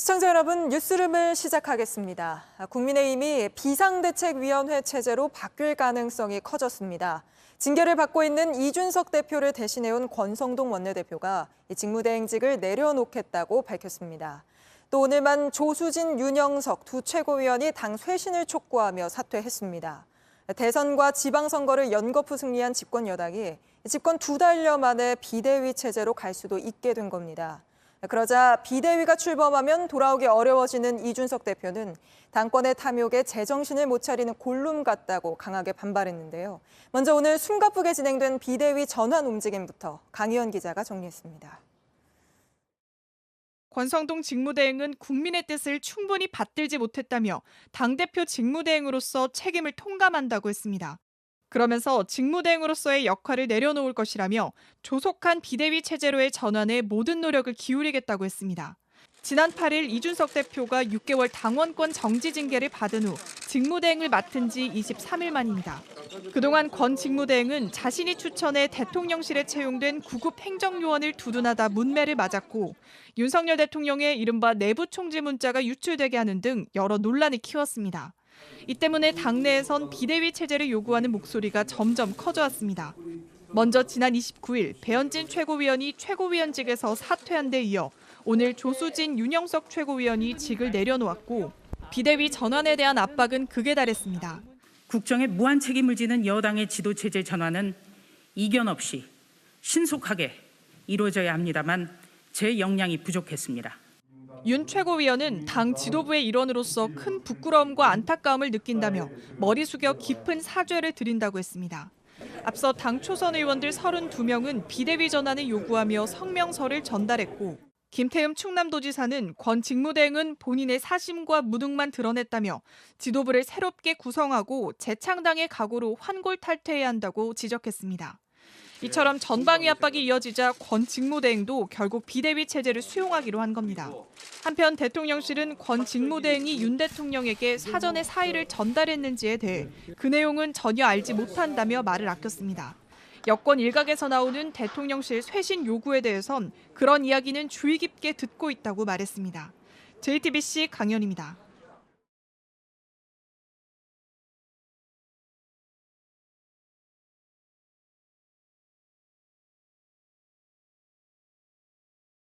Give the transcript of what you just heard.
시청자 여러분, 뉴스룸을 시작하겠습니다. 국민의힘이 비상대책위원회 체제로 바뀔 가능성이 커졌습니다. 징계를 받고 있는 이준석 대표를 대신해온 권성동 원내대표가 직무대행직을 내려놓겠다고 밝혔습니다. 또 오늘만 조수진, 윤영석 두 최고위원이 당 쇄신을 촉구하며 사퇴했습니다. 대선과 지방선거를 연거푸 승리한 집권 여당이 집권 2달여 만에 비대위 체제로 갈 수도 있게 된 겁니다. 그러자 비대위가 출범하면 돌아오기 어려워지는 이준석 대표는 당권의 탐욕에 제정신을 못 차리는 골룸 같다고 강하게 반발했는데요. 먼저 오늘 숨가쁘게 진행된 비대위 전환 움직임부터 강희연 기자가 정리했습니다. 권성동 직무대행은 국민의 뜻을 충분히 받들지 못했다며 당대표 직무대행으로서 책임을 통감한다고 했습니다. 그러면서 직무대행으로서의 역할을 내려놓을 것이라며 조속한 비대위 체제로의 전환에 모든 노력을 기울이겠다고 했습니다. 지난 8일 이준석 대표가 6개월 당원권 정지 징계를 받은 후 직무대행을 맡은 지 23일 만입니다. 그동안 권 직무대행은 자신이 추천해 대통령실에 채용된 구급 행정요원을 두둔하다 문매를 맞았고 윤석열 대통령의 이른바 내부 총지 문자가 유출되게 하는 등 여러 논란을 키웠습니다. 이 때문에 당내에선 비대위 체제를 요구하는 목소리가 점점 커져왔습니다. 먼저 지난 29일 배현진 최고위원이 최고위원직에서 사퇴한 데 이어 오늘 조수진, 윤영석 최고위원이 직을 내려놓았고 비대위 전환에 대한 압박은 극에 달했습니다. 국정에 무한 책임을 지는 여당의 지도체제 전환은 이견 없이 신속하게 이루어져야 합니다만 제 역량이 부족했습니다. 윤 최고위원은 당 지도부의 일원으로서 큰 부끄러움과 안타까움을 느낀다며 머리 숙여 깊은 사죄를 드린다고 했습니다. 앞서 당 초선 의원들 32명은 비대위 전환을 요구하며 성명서를 전달했고 김태흠 충남도지사는 권 직무대행은 본인의 사심과 무능만 드러냈다며 지도부를 새롭게 구성하고 재창당의 각오로 환골탈퇴해야 한다고 지적했습니다. 이처럼 전방위 압박이 이어지자 권 직무대행도 결국 비대위 체제를 수용하기로 한 겁니다. 한편 대통령실은 권 직무대행이 윤 대통령에게 사전에 사의를 전달했는지에 대해 그 내용은 전혀 알지 못한다며 말을 아꼈습니다. 여권 일각에서 나오는 대통령실 쇄신 요구에 대해선 그런 이야기는 주의 깊게 듣고 있다고 말했습니다. JTBC 강연입니다.